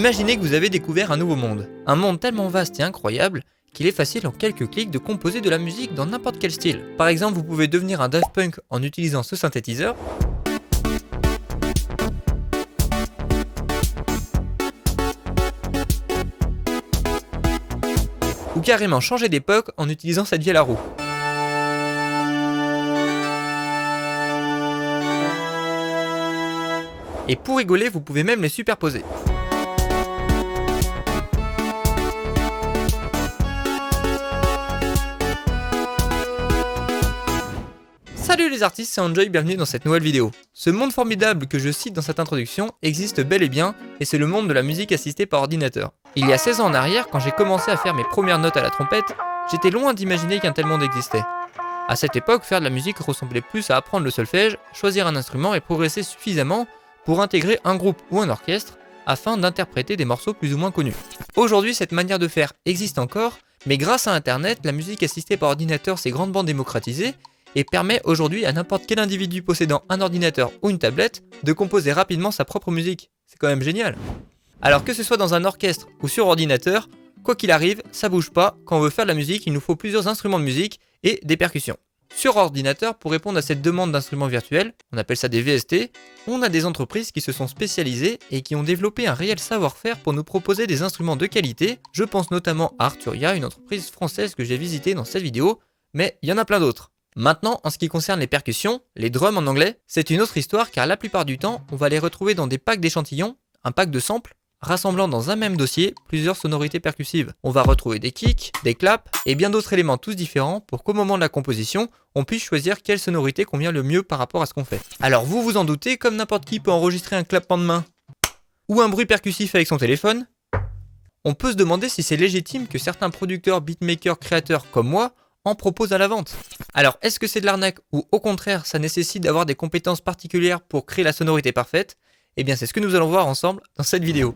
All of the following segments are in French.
Imaginez que vous avez découvert un nouveau monde. Un monde tellement vaste et incroyable qu'il est facile en quelques clics de composer de la musique dans n'importe quel style. Par exemple, vous pouvez devenir un Daft Punk en utilisant ce synthétiseur. Ou carrément changer d'époque en utilisant cette vieille à la roue. Et pour rigoler, vous pouvez même les superposer. Salut les artistes, c'est Enjoy, bienvenue dans cette nouvelle vidéo. Ce monde formidable que je cite dans cette introduction existe bel et bien, et c'est le monde de la musique assistée par ordinateur. Il y a 16 ans en arrière, quand j'ai commencé à faire mes premières notes à la trompette, j'étais loin d'imaginer qu'un tel monde existait. À cette époque, faire de la musique ressemblait plus à apprendre le solfège, choisir un instrument et progresser suffisamment pour intégrer un groupe ou un orchestre afin d'interpréter des morceaux plus ou moins connus. Aujourd'hui, cette manière de faire existe encore, mais grâce à Internet, la musique assistée par ordinateur s'est grandement démocratisée et permet aujourd'hui à n'importe quel individu possédant un ordinateur ou une tablette de composer rapidement sa propre musique. C'est quand même génial. Alors que ce soit dans un orchestre ou sur ordinateur, quoi qu'il arrive, ça bouge pas. Quand on veut faire de la musique, il nous faut plusieurs instruments de musique et des percussions. Sur ordinateur, pour répondre à cette demande d'instruments virtuels, on appelle ça des VST, on a des entreprises qui se sont spécialisées et qui ont développé un réel savoir-faire pour nous proposer des instruments de qualité. Je pense notamment à Arturia, une entreprise française que j'ai visitée dans cette vidéo, mais il y en a plein d'autres. Maintenant, en ce qui concerne les percussions, les drums en anglais, c'est une autre histoire car la plupart du temps, on va les retrouver dans des packs d'échantillons, un pack de samples, rassemblant dans un même dossier plusieurs sonorités percussives. On va retrouver des kicks, des claps et bien d'autres éléments tous différents pour qu'au moment de la composition, on puisse choisir quelle sonorité convient le mieux par rapport à ce qu'on fait. Alors vous vous en doutez, comme n'importe qui peut enregistrer un clapement de main ou un bruit percussif avec son téléphone, on peut se demander si c'est légitime que certains producteurs, beatmakers, créateurs comme moi en proposent à la vente. Alors est-ce que c'est de l'arnaque ou au contraire ça nécessite d'avoir des compétences particulières pour créer la sonorité parfaite? Eh bien c'est ce que nous allons voir ensemble dans cette vidéo.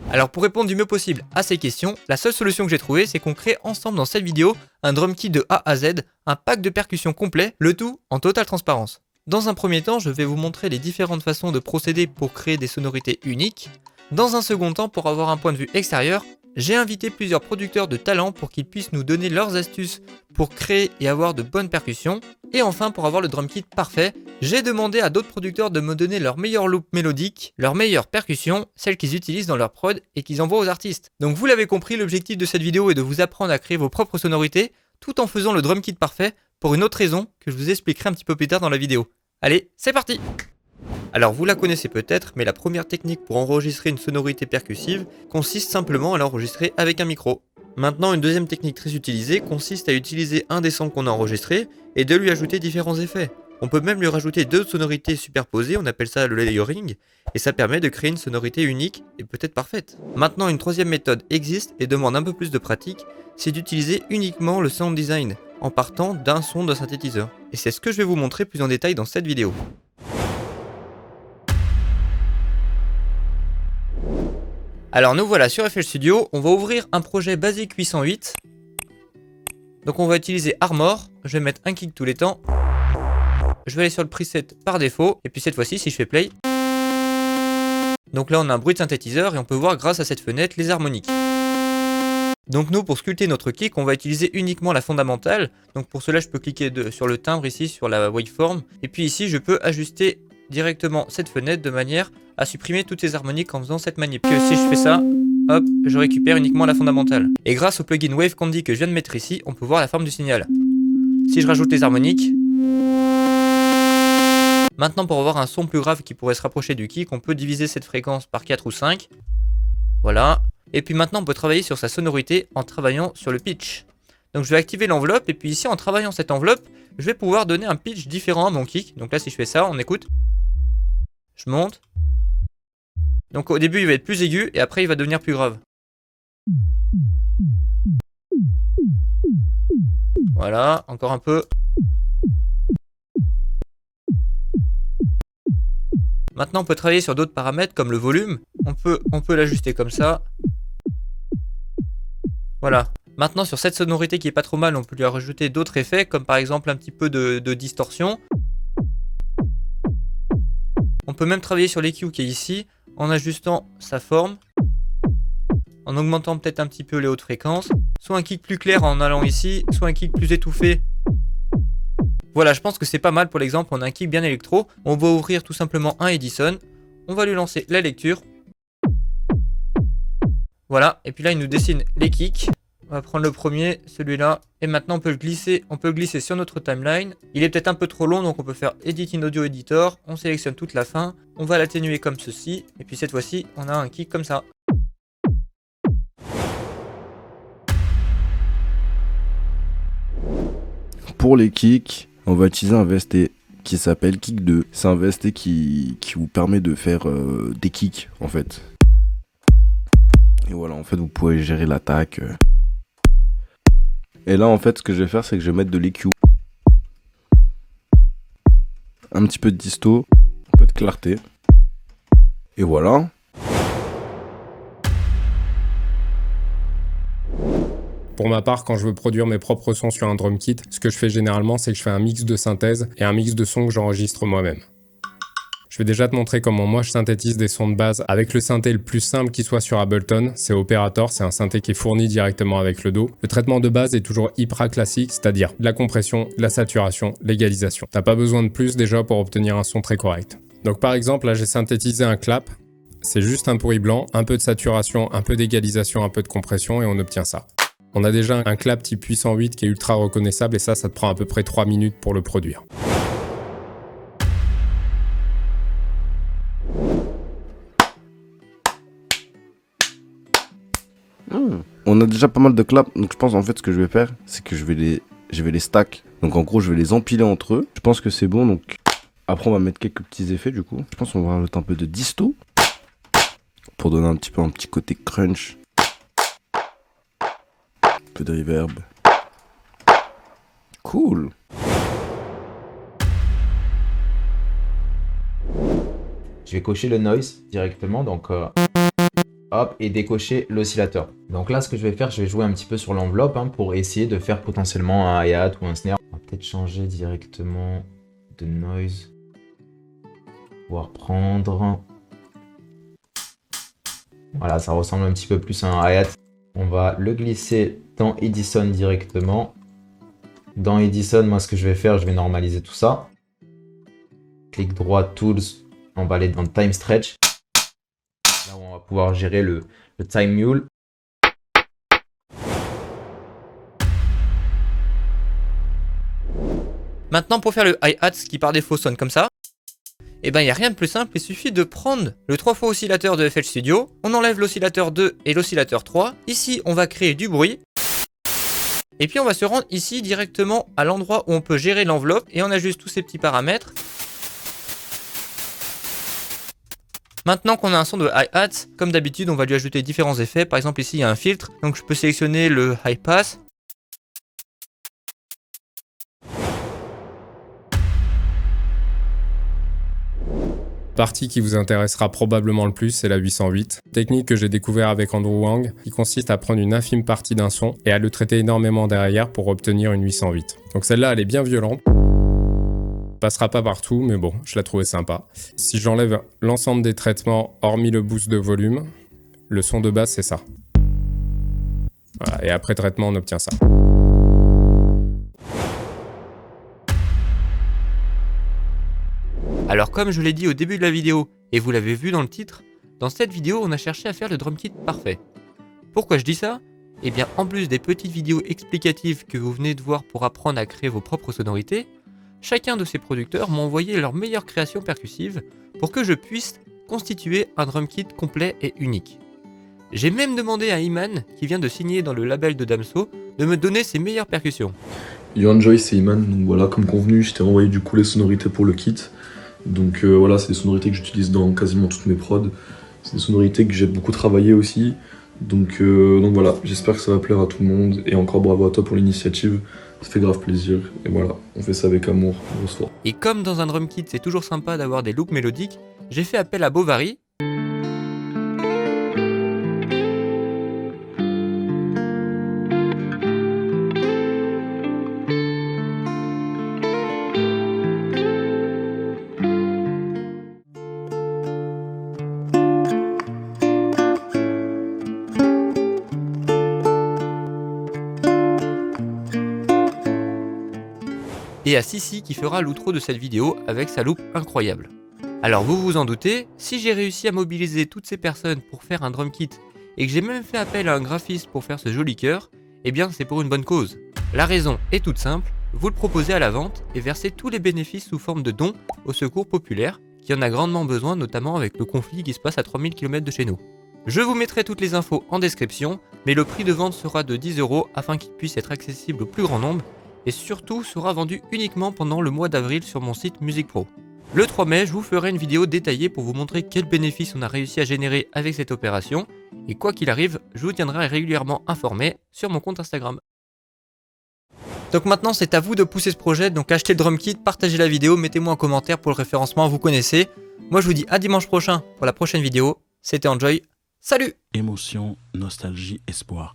Alors pour répondre du mieux possible à ces questions, la seule solution que j'ai trouvée c'est qu'on crée ensemble dans cette vidéo un drum kit de A à Z, un pack de percussions complet, le tout en totale transparence. Dans un premier temps, je vais vous montrer les différentes façons de procéder pour créer des sonorités uniques. Dans un second temps, pour avoir un point de vue extérieur, j'ai invité plusieurs producteurs de talent pour qu'ils puissent nous donner leurs astuces pour créer et avoir de bonnes percussions. Et enfin, pour avoir le drum kit parfait, j'ai demandé à d'autres producteurs de me donner leur meilleur loop mélodique, leurs meilleures percussions, celles qu'ils utilisent dans leur prod et qu'ils envoient aux artistes. Donc vous l'avez compris, l'objectif de cette vidéo est de vous apprendre à créer vos propres sonorités tout en faisant le drum kit parfait pour une autre raison que je vous expliquerai un petit peu plus tard dans la vidéo. Allez, c'est parti! Alors vous la connaissez peut-être, mais la première technique pour enregistrer une sonorité percussive consiste simplement à l'enregistrer avec un micro. Maintenant, une deuxième technique très utilisée consiste à utiliser un des sons qu'on a enregistré et de lui ajouter différents effets. On peut même lui rajouter deux sonorités superposées, on appelle ça le layering, et ça permet de créer une sonorité unique et peut-être parfaite. Maintenant, une troisième méthode existe et demande un peu plus de pratique, c'est d'utiliser uniquement le sound design, en partant d'un son de synthétiseur. Et c'est ce que je vais vous montrer plus en détail dans cette vidéo. Alors nous voilà sur FL Studio, on va ouvrir un projet Basic 808. Donc on va utiliser Armor, je vais mettre un kick tous les temps. Je vais aller sur le preset par défaut, et puis cette fois-ci si je fais play. Donc là on a un bruit de synthétiseur et on peut voir grâce à cette fenêtre les harmoniques. Donc nous pour sculpter notre kick, on va utiliser uniquement la fondamentale. Donc pour cela je peux cliquer sur le timbre ici sur la waveform. Et puis ici je peux ajuster directement cette fenêtre de manière à supprimer toutes les harmoniques en faisant cette manip. Que si je fais ça, hop, je récupère uniquement la fondamentale. Et grâce au plugin Wave Candy que je viens de mettre ici, on peut voir la forme du signal. Si je rajoute les harmoniques, maintenant pour avoir un son plus grave qui pourrait se rapprocher du kick, on peut diviser cette fréquence par 4 ou 5. Voilà. Et puis maintenant on peut travailler sur sa sonorité en travaillant sur le pitch. Donc je vais activer l'enveloppe et puis ici en travaillant cette enveloppe, je vais pouvoir donner un pitch différent à mon kick. Donc là si je fais ça, on écoute. Je monte. Donc au début il va être plus aigu et après il va devenir plus grave. Voilà, encore un peu. Maintenant on peut travailler sur d'autres paramètres comme le volume. On peut l'ajuster comme ça. Voilà. Maintenant sur cette sonorité qui est pas trop mal, on peut lui rajouter d'autres effets comme par exemple un petit peu de distorsion. On peut même travailler sur l'EQ qui est ici en ajustant sa forme. en augmentant peut-être un petit peu les hautes fréquences, soit un kick plus clair en allant ici, soit un kick plus étouffé. Voilà, je pense que c'est pas mal pour l'exemple, on a un kick bien électro. On va ouvrir tout simplement un Edison, on va lui lancer la lecture. Voilà, et puis là il nous dessine les kicks. On va prendre le premier, celui-là, et maintenant on peut le glisser sur notre timeline. Il est peut-être un peu trop long, donc on peut faire Edit in Audio Editor, on sélectionne toute la fin, on va l'atténuer comme ceci, et puis cette fois-ci, on a un kick comme ça. Pour les kicks, on va utiliser un VST qui s'appelle Kick 2. C'est un VST qui vous permet de faire des kicks en fait. Et voilà, en fait, vous pouvez gérer l'attaque. Et là, en fait, ce que je vais faire, c'est que je vais mettre de l'EQ. Un petit peu de disto, un peu de clarté. Et voilà. Pour ma part, quand je veux produire mes propres sons sur un drum kit, ce que je fais généralement, c'est que je fais un mix de synthèse et un mix de sons que j'enregistre moi-même. Je vais déjà te montrer comment moi je synthétise des sons de base avec le synthé le plus simple qui soit sur Ableton, c'est Operator, c'est un synthé qui est fourni directement avec le DAW. Le traitement de base est toujours hyper classique, c'est-à-dire de la compression, de la saturation, l'égalisation. T'as pas besoin de plus déjà pour obtenir un son très correct. Donc par exemple, là j'ai synthétisé un clap, c'est juste un pourri blanc, un peu de saturation, un peu d'égalisation, un peu de compression et on obtient ça. On a déjà un clap type 808 qui est ultra reconnaissable et ça te prend à peu près 3 minutes pour le produire. On a déjà pas mal de claps, donc je pense en fait ce que je vais faire, c'est que je vais les stack. Donc en gros, je vais les empiler entre eux. Je pense que c'est bon, donc après on va mettre quelques petits effets du coup. Je pense qu'on va rajouter un peu de disto pour donner un petit côté crunch. Un peu de reverb. Cool. Je vais cocher le noise directement, donc hop, et décocher l'oscillateur. Donc là, ce que je vais faire, je vais jouer un petit peu sur l'enveloppe pour essayer de faire potentiellement un hi-hat ou un snare. On va peut-être changer directement de noise. Pouvoir prendre. Voilà, ça ressemble un petit peu plus à un hi-hat. On va le glisser dans Edison directement. Dans Edison, moi, ce que je vais faire, je vais normaliser tout ça. Clic droit, Tools, on va aller dans Time Stretch. Là où on va pouvoir gérer le Time Mule. Maintenant, pour faire le hi-hat, qui par défaut sonne comme ça, et ben il n'y a rien de plus simple, il suffit de prendre le 3 fois oscillateur de FL Studio, on enlève l'oscillateur 2 et l'oscillateur 3, ici on va créer du bruit, et puis on va se rendre ici directement à l'endroit où on peut gérer l'enveloppe, et on ajuste tous ces petits paramètres. Maintenant qu'on a un son de hi-hat, comme d'habitude on va lui ajouter différents effets, par exemple ici il y a un filtre, donc je peux sélectionner le high pass. La partie qui vous intéressera probablement le plus, c'est la 808. Technique que j'ai découvert avec Andrew Wang, qui consiste à prendre une infime partie d'un son et à le traiter énormément derrière pour obtenir une 808. Donc celle-là, elle est bien violente. Passera pas partout, mais bon, je la trouvais sympa. Si j'enlève l'ensemble des traitements, hormis le boost de volume, le son de base, c'est ça. Voilà, et après traitement, on obtient ça. Alors comme je l'ai dit au début de la vidéo, et vous l'avez vu dans le titre, dans cette vidéo on a cherché à faire le drum kit parfait. Pourquoi je dis ça? Eh bien en plus des petites vidéos explicatives que vous venez de voir pour apprendre à créer vos propres sonorités, chacun de ces producteurs m'a envoyé leurs meilleures créations percussives pour que je puisse constituer un drum kit complet et unique. J'ai même demandé à Iman, qui vient de signer dans le label de Damso, de me donner ses meilleures percussions. Yo Enjoy, c'est Iman, donc voilà, comme convenu, je t'ai renvoyé du coup les sonorités pour le kit. Donc voilà, c'est des sonorités que j'utilise dans quasiment toutes mes prods. C'est des sonorités que j'ai beaucoup travaillé aussi. Donc voilà, j'espère que ça va plaire à tout le monde. Et encore bravo à toi pour l'initiative, ça fait grave plaisir. Et voilà, on fait ça avec amour, grosse force. Et comme dans un drum kit c'est toujours sympa d'avoir des loops mélodiques, j'ai fait appel à Bovary. et à Sissi qui fera l'outro de cette vidéo avec sa loupe incroyable. Alors vous vous en doutez, si j'ai réussi à mobiliser toutes ces personnes pour faire un drum kit et que j'ai même fait appel à un graphiste pour faire ce joli cœur, eh bien c'est pour une bonne cause. La raison est toute simple, vous le proposez à la vente et versez tous les bénéfices sous forme de dons au secours populaire qui en a grandement besoin, notamment avec le conflit qui se passe à 3000 km de chez nous. Je vous mettrai toutes les infos en description, mais le prix de vente sera de 10 € afin qu'il puisse être accessible au plus grand nombre et surtout sera vendu uniquement pendant le mois d'avril sur mon site Music Pro. Le 3 mai, je vous ferai une vidéo détaillée pour vous montrer quels bénéfices on a réussi à générer avec cette opération et quoi qu'il arrive, je vous tiendrai régulièrement informé sur mon compte Instagram. Donc maintenant c'est à vous de pousser ce projet, donc achetez le drum kit, partagez la vidéo, mettez-moi un commentaire pour le référencement, vous connaissez. Moi je vous dis à dimanche prochain pour la prochaine vidéo, c'était Enjoy, salut! Émotion, nostalgie, espoir.